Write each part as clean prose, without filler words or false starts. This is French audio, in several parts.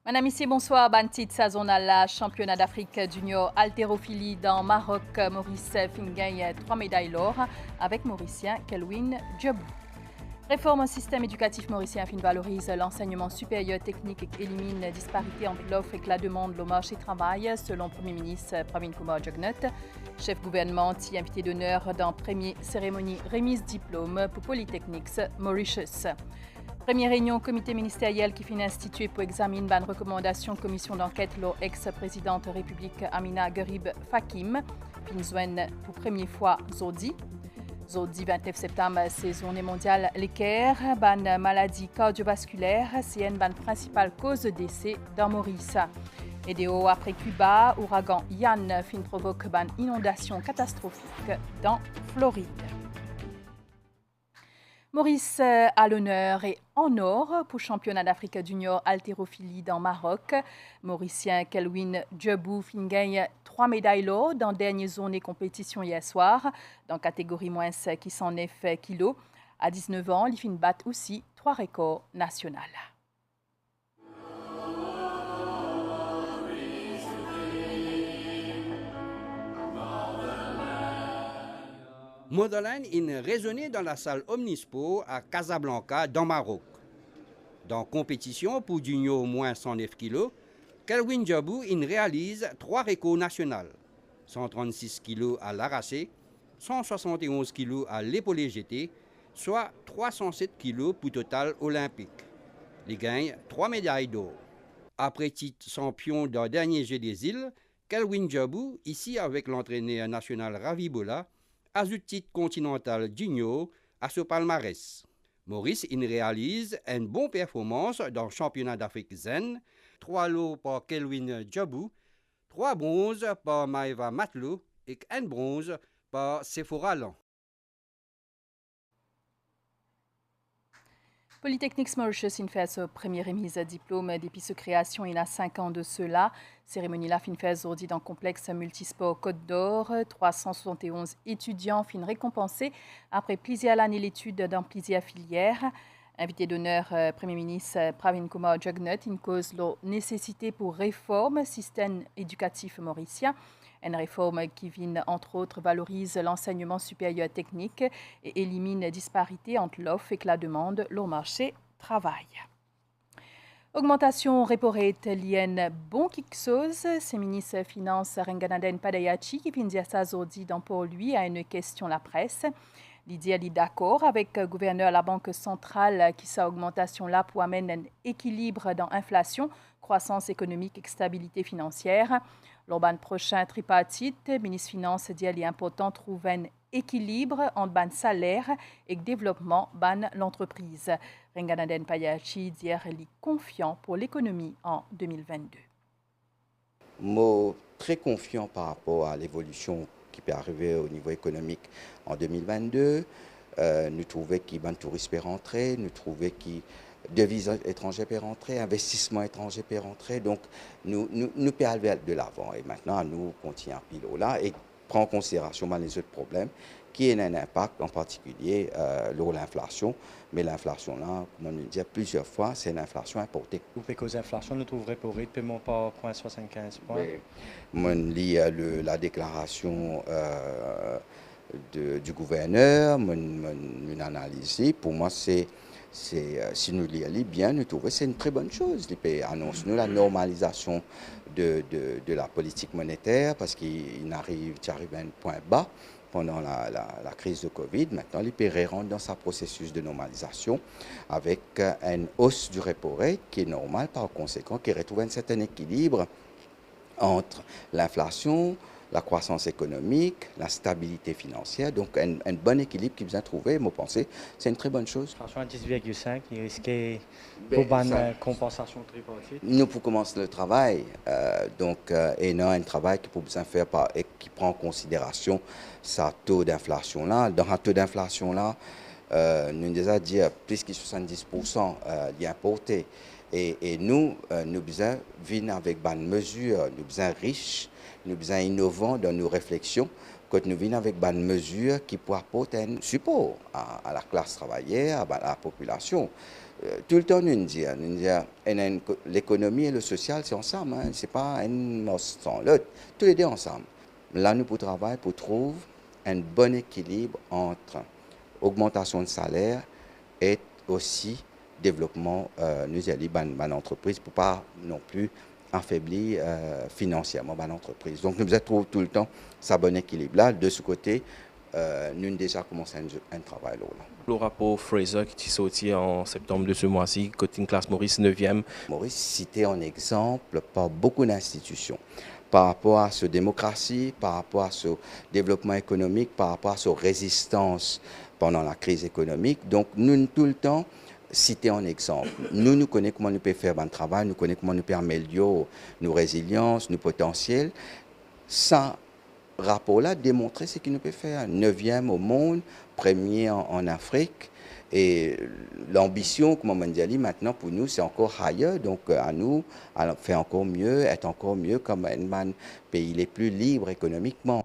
Madame, ici, bonsoir. Bantit Sazonala, championnat d'Afrique junior haltérophilie dans Maroc. Maurice Fingay, 3 médailles d'or avec Mauricien Kelwin Djebou. Réforme système éducatif mauricien valorise l'enseignement supérieur technique et élimine disparité entre l'offre et la demande au marché du travail, selon Premier ministre Pravin Kumar Jugnauth. Chef gouvernement, invité d'honneur dans première cérémonie remise diplôme pour Polytechnics Mauritius. Première réunion comité ministériel qui finit institué pour examiner une recommandation commission d'enquête l'ex-présidente République Amina Gerib Fakim. Finzouen pour première fois Zodi. Zodi 29 septembre, c'est journée mondiale l'équerre, ban maladie cardiovasculaire, c'est une principale cause de décès dans Maurice. EDO après Cuba, ouragan Yann fin provoque ban inondation catastrophique dans Floride. Maurice à l'honneur et en or pour championnat d'Afrique junior haltérophilie dans Maroc. Mauricien Kelwin Djebou gagne 3 médailles d'or dans dernière zone et compétition hier soir. Dans catégorie moins qui 109 kg. À 19 ans, il bat aussi 3 records nationaux. Motherland est résonné dans la salle Omnisport à Casablanca, dans Maroc. Dans compétition pour junior moins 109 kg, Kelwin Djebou réalise 3 records nationaux. 136 kg à l'arraché, 171 kg à l'épaulé jeté, soit 307 kg pour total olympique. Il gagne 3 médailles d'or. Après titre champion d'un dernier Jeux des îles, Kelwin Djebou, ici avec l'entraîneur national Ravi Bola, a eu titre continental junior à ce palmarès. Maurice réalise une bonne performance dans le championnat d'Afrique zen, 3 lots par Kelwin Djebou, 3 bronzes par Maeva Matelot et 1 bronze par Sephora Lan. Polytechnics Mauritius fait sa première remise à diplôme depuis sa création il y a 5 ans de cela. Cérémonie là fin fait aujourd'hui dans le complexe multisport Côte d'Or. 371 étudiants fin récompensés après plusieurs années d'études dans plusieurs filières. Invité d'honneur, Premier ministre Pravin Kumar Jugnauth, une cause la nécessité pour réforme système éducatif mauricien. Une réforme qui vient, entre autres, valorise l'enseignement supérieur technique et élimine disparité entre l'offre et la demande au marché travail. Augmentation repo rate lienne bon quelque chose. C'est ministre Finances Renganaden Padayachi qui vient dire ça aujourd'hui dans pour lui à une question la presse. L'idée est d'accord avec le gouverneur de la Banque centrale qui sa augmentation là pour amener un équilibre dans l'inflation, croissance économique et stabilité financière. L'urban prochain tripartite, ministre Finances dit qu'il est important de trouver un équilibre entre ban salaire et développement ban l'entreprise. Renganaden Payachi dit qu'il est confiant pour l'économie en 2022. Moi, très confiant par rapport à l'évolution qui peut arriver au niveau économique en 2022. Nous trouvons qu'il y a un tourisme peut rentrer, nous trouvons qu'il devises étrangères peut rentrer, investissement étranger peut rentrer. Donc, nous peut aller de l'avant. Et maintenant, nous continuons à piloter là et prendre en considération les autres problèmes qui ont un impact, en particulier l'inflation. Mais l'inflation, là, comme on le dit plusieurs fois, c'est une inflation importée. Vous faites cause d'inflation, nous trouverez pour rythme paiement par 0,75 points. On lit la déclaration du gouverneur, mon analyse. Pour moi, si nous lisons bien, nous trouvons que c'est une très bonne chose. Il annonce nous la normalisation de la politique monétaire parce qu'il arrive à un point bas pendant la crise de Covid. Maintenant, l'IPR rentre dans sa processus de normalisation avec une hausse du repo rate qui est normale par conséquent, qui retrouve un certain équilibre entre l'inflation, la croissance économique, la stabilité financière. Donc, un bon équilibre qui vient trouver, moi, pensez, c'est une très bonne chose. L'inflation à 10,5, il risquait pour une compensation tripartite. Nous, pour commencer le travail, et non un travail qui peut besoin faire et qui prend en considération sa taux d'inflation là. Dans un taux d'inflation là, nous déjà dit plus que 70% d'importé. Et nous besoin venir avec une mesure, nous besoin riche, nous besoin innovant dans nos réflexions quand nous venons avec des mesures qui pourraient apporter un support à la classe travaillère, à la population. Tout le temps, nous disons l'économie et le social, c'est ensemble, hein, ce n'est pas un mot sans l'autre, tous les deux ensemble. Là, nous pour travailler pour trouver un bon équilibre entre augmentation de salaire et aussi développement nous allons entreprise pour pas non plus affaiblir financièrement l'entreprise. Donc nous avons tout le temps ce bon équilibre là. De ce côté, nous avons déjà commencé un travail là. Le rapport Fraser qui est sorti en septembre de ce mois-ci, côté classe Maurice 9e. Maurice cité en exemple par beaucoup d'institutions par rapport à sa démocratie, par rapport à ce développement économique, par rapport à sa résistance pendant la crise économique. Donc nous tout le temps citer un exemple. Nous connaissons comment nous pouvons faire un travail, nous connaissons comment nous pouvons améliorer nos résiliences, nos potentiels. Ça, rapport-là démontrer ce qu'il nous peut faire. 9e au monde, premier en Afrique. Et l'ambition, comme on dit maintenant, pour nous, c'est encore ailleurs. Donc, à nous, à faire encore mieux, être encore mieux comme un pays les plus libres économiquement.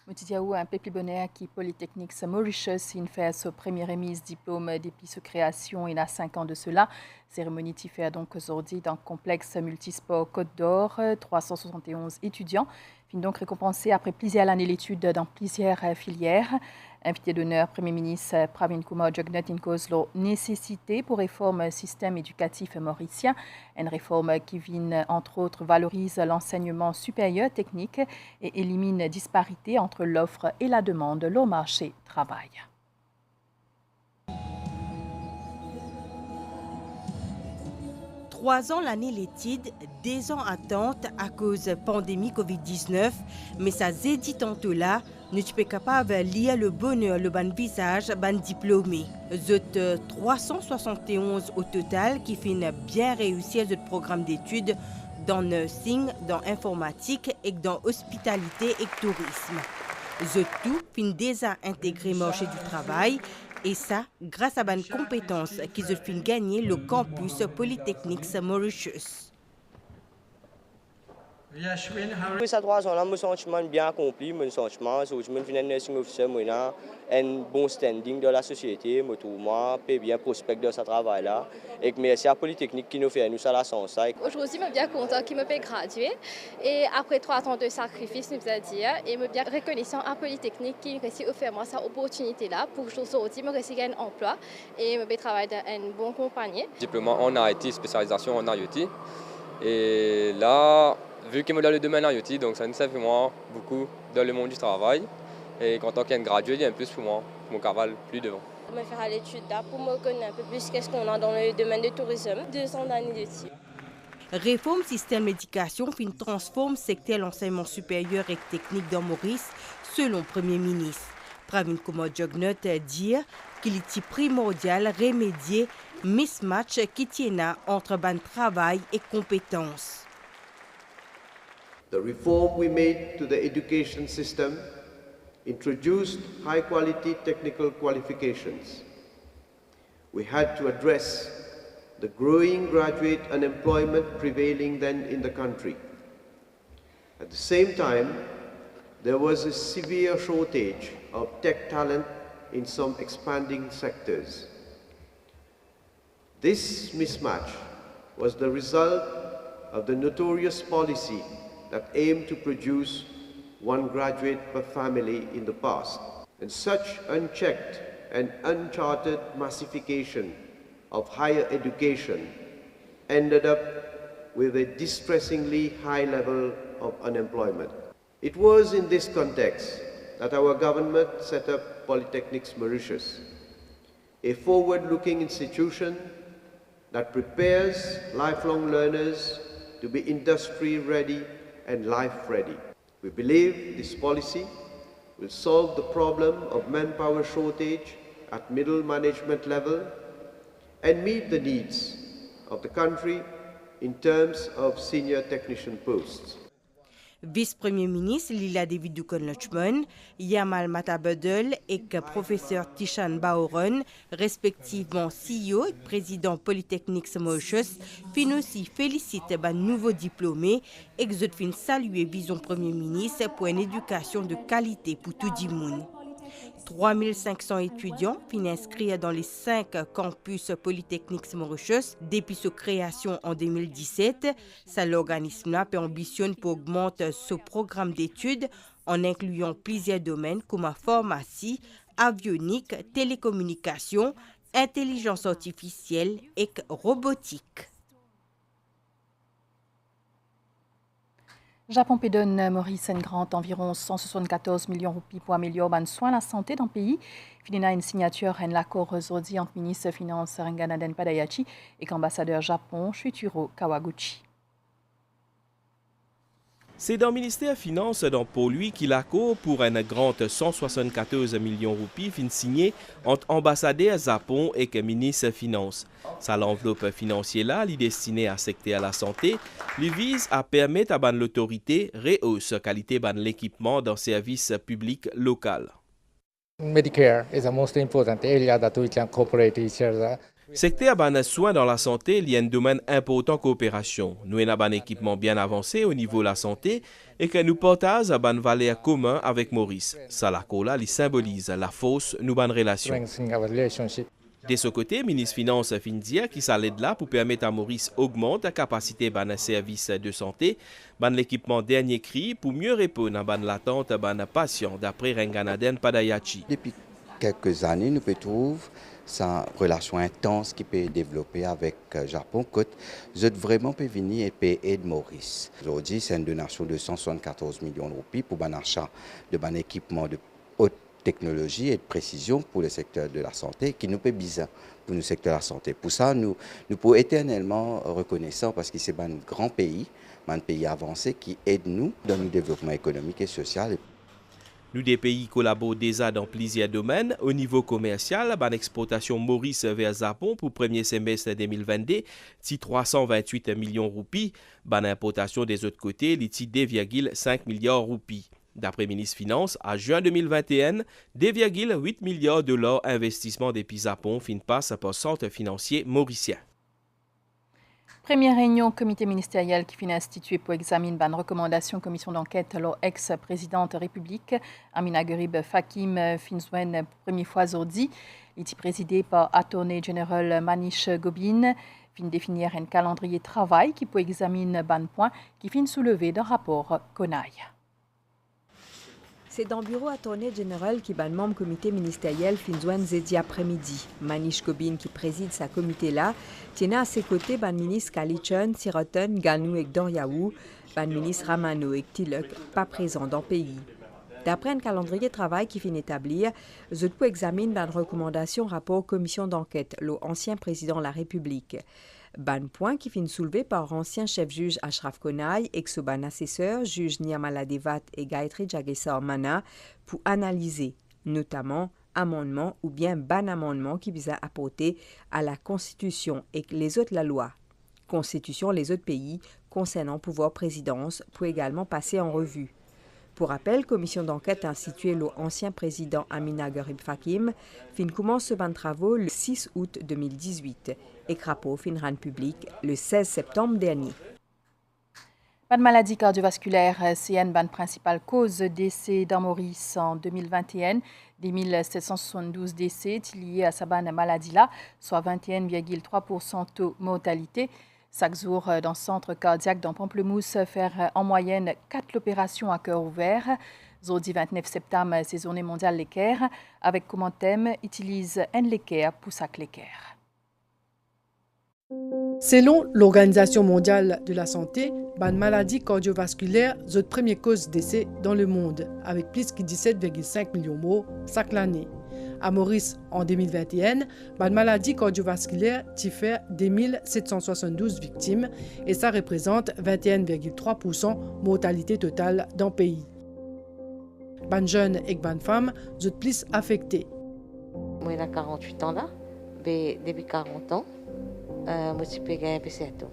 Moutidiaou, un peu plus bonheur qui Polytechnique Mauritius, il fait sa première remise diplôme depuis sa création il y a 5 ans de cela. Cérémonie qui fait donc aujourd'hui dans le complexe multisport Côte d'Or, 371 étudiants. Fin donc récompensés après plusieurs années d'études dans plusieurs filières. Invité d'honneur, Premier ministre Pravin Kumar Jugnauth in cause la nécessité pour réformer le système éducatif mauricien. Une réforme qui vient, entre autres, valorise l'enseignement supérieur technique et élimine disparité entre l'offre et la demande au marché du travail. Trois ans l'année l'étude, 2 ans attente à cause de la pandémie Covid-19, mais ça dit tantôt là, nous sommes capables de lire le bonheur, le bon visage, le bon diplômé. Zot 371 au total qui finissent bien réussir ce programme d'études dans nursing, dans informatique et dans hospitalité et tourisme. Zot tout finit déjà intégré au marché du travail. Et ça, grâce à bonnes compétences qu'ils ont fait gagner le campus Polytechnique Mauritius. Pour ces 3 ans-là, mon sentiment bien accompli, mon sentiment, je suis un nursing officer, j'ai un bon standing dans la société, je trouve bien prospect de ce travail-là. Et merci à Polytechnique qui nous fait nous ça la chance. Aujourd'hui, je suis bien content qu'il me fait graduer. Et après 3 ans de sacrifice, nous allons dire, et je suis bien reconnaissant à Polytechnique qui a offert moi cette opportunité-là pour aujourd'hui me réussir un emploi et je travailler dans une bonne compagnie. Diplôme en IT, spécialisation en IoT. Et là, vu que je suis dans le domaine IoT, donc ça nous sert pour moi beaucoup dans le monde du travail. Et en tant qu'un gradué, il y a un plus pour moi, mon cavale plus devant. Je vais faire l'étude là pour me connaître un peu plus qu'est-ce qu'on a dans le domaine du tourisme. 2 ans d'années d'études. Réforme système d'éducation fin transforme secteur l'enseignement supérieur et technique dans Maurice, selon le Premier ministre. Pravin Kumar Jugnauth dit qu'il est primordial de remédier mismatch qui tient entre ban travail et compétences. The reform we made to the education system introduced high-quality technical qualifications. We had to address the growing graduate unemployment prevailing then in the country. At the same time, there was a severe shortage of tech talent in some expanding sectors. This mismatch was the result of the notorious policy that aimed to produce 1 graduate per family in the past. And such unchecked and uncharted massification of higher education ended up with a distressingly high level of unemployment. It was in this context that our government set up Polytechnics Mauritius, a forward-looking institution that prepares lifelong learners to be industry-ready and life-ready. We believe this policy will solve the problem of manpower shortage at middle management level and meet the needs of the country in terms of senior technician posts. Vice-premier ministre Lila David Dukon-Lachman, Yamal Matabedel et professeur Tishan Baoron, respectivement CEO et président Polytechnique Mauritius, fin aussi félicite les nouveaux diplômés et fin saluer vision premier ministre pour une éducation de qualité pour tout le monde. 3500 étudiants fin inscrits dans les 5 campus Polytechnique Mauritius depuis sa création en 2017. Ça l'organisme peut ambitionne pour augmenter ce programme d'études en incluant plusieurs domaines comme la pharmacie, avionique, télécommunications, intelligence artificielle et robotique. Japon donne Maurice Grant environ 174 millions de roupies pour améliorer les soins de la santé dans le pays. Finina une signature en l'accord aujourd'hui entre ministre des Finances Ranganaden Padayachi et l'ambassadeur Japon Shuichiro Kawaguchi. C'est dans le ministère des Finances pour lui qu'il accord pour une grande 174 millions de roupies fin signée entre ambassadeur Japon et le ministre des Finances. Ça l'enveloppe financière là, est destinée à secteur la santé, lui vise à permettre à l'autorité rehausser qualité de l'équipement dans services publics locaux. Medicare is the most important area that we can cooperate each other. Secteur des soins dans la santé il y a un domaine important de coopération. Nous avons un équipement bien avancé au niveau de la santé et que nous partageons une valeur commune avec Maurice. Ça la cola, il symbolise la force de nos relations. De ce côté, le ministre des Finances Findia qui s'aide là pour permettre à Maurice d'augmenter la capacité de services de santé, l'équipement dernier cri pour mieux répondre à l'attente des patients d'après Ranganaden Padayachi. Depuis quelques années, nous trouvons sa relation intense qui peut développer avec le Japon, que je vraiment peut venir et peut aider Maurice. Aujourd'hui, c'est une donation de 174 millions de roupies pour un achat de bon équipement de haute technologie et de précision pour le secteur de la santé qui nous peut bizarre pour le secteur de la santé. Pour ça, nous pouvons éternellement reconnaissants parce que c'est un grand pays, un pays avancé qui aide nous dans le développement économique et social. Nous des pays collaborent déjà dans plusieurs domaines. Au niveau commercial, l'exportation Maurice vers Japon pour le premier semestre 2022, c'est 328 millions de roupies. L'importation des autres côtés, c'est 2,5 milliards de roupies. D'après le ministre des Finances, à juin 2021, 2,8 milliards de dollars d'investissement depuis Japon fin passe par centre financier mauricien. Première réunion comité ministériel qui finit institué pour examiner une recommandation commission d'enquête leur ex-présidente République Amina Gharib Fakim Finswen première fois aujourd'hui. Il est présidé par Attorney General Manish Gobin. Fin définir un calendrier de travail qui peut examiner ban point qui finit soulevé dans le rapport CONAI. C'est dans le bureau Attorney General qui ban membre comité ministériel Finzouane Zedi après-midi. Manish Gobin qui préside sa comité là, tient à ses côtés ban ministre Kalichon, Siroton, Ganou et Doriaou, ban ministre Ramano et Tiluk, pas présents dans le pays. D'après un calendrier de travail qui finit établir, je peux examiner ban recommandation rapport commission d'enquête, l'ancien président de la République. Ban point qui finit soulevé par ancien chef-juge Ashraf Konai et ban assesseur, juge Nyamala Devat et Gayatri Jagessar Mana pour analyser, notamment, amendement ou bien ban amendement qui vise à apporter à la Constitution et les autres la loi. Constitution les autres pays concernant pouvoir présidence pour également passer en revue. Pour rappel, commission d'enquête instituée l'ancien président Amina Gharib Fakim fin commence ce ban de travaux le 6 août 2018 et crapaud fin rend public le 16 septembre dernier. Pas de maladie cardiovasculaire, c'est une principale cause de décès dans Maurice en 2021. Des 1772 décès liés à cette maladie-là, soit 21,3% taux de mortalité. Chaque jour, dans le centre cardiaque dans Pamplemousse, faire en moyenne 4 opérations à cœur ouvert. Jeudi 29 septembre, c'est Journée mondiale l'équerre, avec comme thème utilise un l'équerre pour sac l'équerre. Selon l'Organisation mondiale de la santé, la maladie cardiovasculaire est la première cause de décès dans le monde, avec plus de 17,5 millions de morts chaque année. À Maurice, en 2021, la maladie cardiovasculaire fait 2772 victimes et ça représente 21,3% de mortalité totale dans le pays. Les jeunes et les femmes sont plus affectés. Moi, j'ai 48 ans là, mais depuis 40 ans, je suis gagné un peu 7 ans.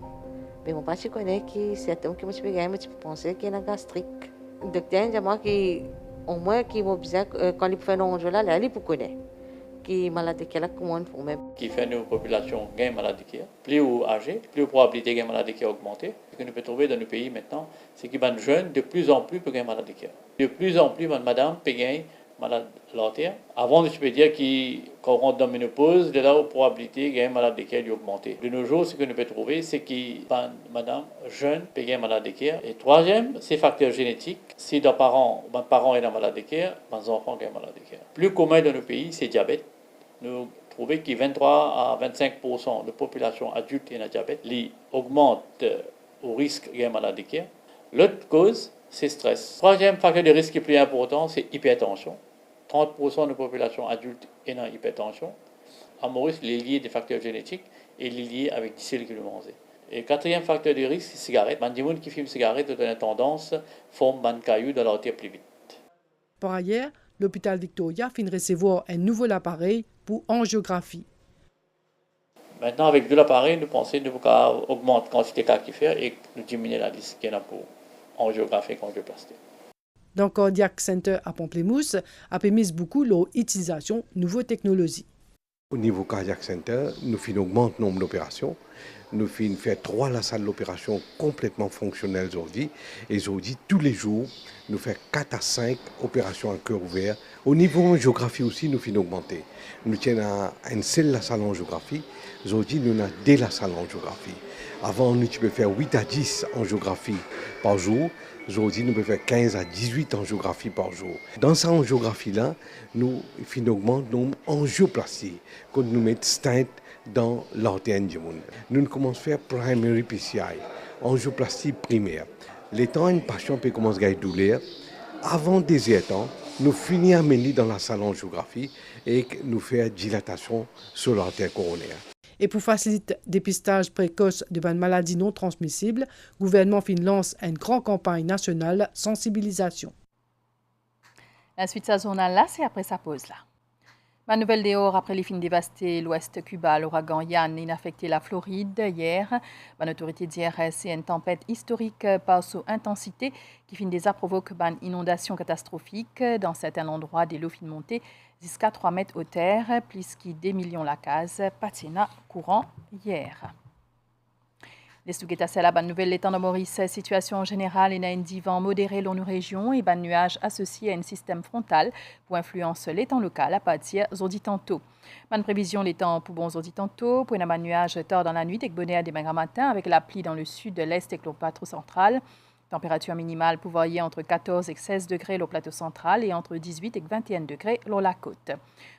Mais mon père connaît que 7 ans que je suis gagné, je pense qu'il y a une gastrique. docteur, moi qui au moins qui m'a besoin quand il fait un jeu là, il peut connaître qui maladie qui est là comment pour même. Qui fait une population gain maladie qui est plus âgée, plus probabilité gain maladie qui a augmenté. Ce que nous pouvons trouver dans nos pays maintenant, c'est que les jeunes de plus en plus peuvent gagner maladie qui est. De plus en plus, madame peut gagner maladie l'artère. Avant, je peux dire qu'on rentre dans la ménopause, de là où la probabilité de gagner maladie qui est augmentée. De nos jours, ce que nous pouvons trouver, c'est que madame jeune peut gagner maladie qui est. Et troisième, c'est facteur génétique. Si les parents ont une maladie qui est, les enfants gagnent maladie qui est. Plus commun dans nos pays, c'est le diabète. Nous trouvons que 23 à 25% de la population adulte est diabète, qui augmente au risque de maladie qui est. L'autre cause, c'est le stress. Troisième facteur de risque le plus important, c'est l'hypertension. 30% de la population adulte est dans l'hypertension. À Maurice, il est lié à des facteurs génétiques et il est lié avec des cellules qui le mangent. Et quatrième facteur de risque, c'est la cigarette. Les gens qui fument cigarette ont une tendance à former des cailloux dans l'artère plus vite. Par ailleurs, l'hôpital Victoria vient de recevoir un nouvel appareil pour angiographie. Maintenant, avec deux appareils, nous pensons que nous pouvons augmenter la quantité de cas qui fait et nous diminuer la liste qu'il y a pour angiographie et angioplastie. Dans le Cardiac Center à Pamplemousse, a permis beaucoup l'utilisation de nouvelles technologies. Au niveau Cardiac Center, nous augmentons le nombre d'opérations. Nous faisons 3 la salle d'opération complètement fonctionnelle aujourd'hui. Et aujourd'hui, tous les jours, nous faisons 4 à 5 opérations à cœur ouvert. Au niveau angiographie aussi, nous faisons augmenter. Nous tenons une seule la salle angiographie. Aujourd'hui, nous avons 2 la salle angiographie. Avant, nous pouvions faire 8 à 10 angiographies par jour. Aujourd'hui, nous pouvons faire 15 à 18 angiographies par jour. Dans cette angiographie-là, nous augmentons le nombre d'angioplasties, quand nous mettons stent dans l'artère du monde. Nous commençons à faire primary PCI, angioplastie primaire. Les temps, un patient peut commencer à avoir douleur. Avant des temps, nous finissons à mener dans la salle angiographie et nous faisons dilatation sur l'artère coronaire. Et pour faciliter le dépistage précoce de maladies non transmissibles, le gouvernement lance une grande campagne nationale de sensibilisation. La suite saisonnale là, c'est après sa pause là. Ma nouvelle dehors après les films dévastés l'ouest Cuba, l'ouragan Yann a affecté la Floride hier. Mon autorité d'hier, c'est une tempête historique par son intensité qui fin déjà provoque une inondation catastrophique dans certains endroits des lots fin montés jusqu'à 3 mètres au terre, plus que 2 millions la case, patina courant hier. Les Souguetas la bonne nouvelle l'étang de Maurice, situation générale et un divan modéré dans nos régions et ban nuages associés à un système frontal pour influencer l'étang local à partir d'aujourd'hui tantôt. Bonne prévision l'étang pour bons aujourd'hui tantôt, pour un ban nuage tard dans la nuit et bonheur des matin matin avec la pluie dans le sud de l'est et le plateau central. Température minimale pour varier entre 14 et 16 degrés au plateau central et entre 18 et 21 degrés sur la côte.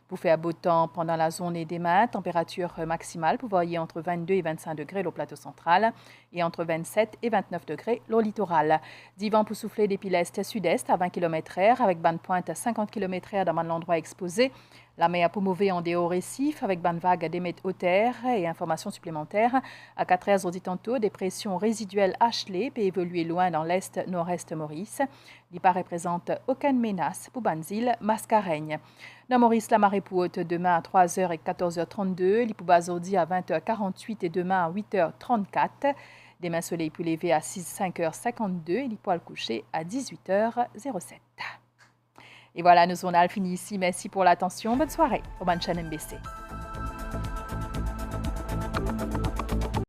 Pour faire beau temps pendant la journée des mains, température maximale pour varier entre 22 et 25 degrés au plateau central et entre 27 et 29 degrés au littoral. Divan pour souffler depuis l'est et sud-est à 20 km/h avec bande pointe à 50 km/h dans l'endroit exposé. La mer pour mauvais en dehors récif avec bande vague à des mètres au terre et informations supplémentaires. À 4 heures aujourd'hui tantôt, des pressions résiduelles Ashley peut évoluer loin dans l'est-nord-est Maurice. L'IPA représente aucune menace pour Banzil, Mascareigne. Dans Maurice, la marée pour haute demain à 3h et 14h32, l'Ipouba aujourd'hui à 20h48 et demain à 8h34. Demain, soleil plus levé à 5h52 et l'Ipoil couché à 18h07. Et voilà, nos journaux finis ici. Merci pour l'attention. Bonne soirée au Ban Chaîne MBC.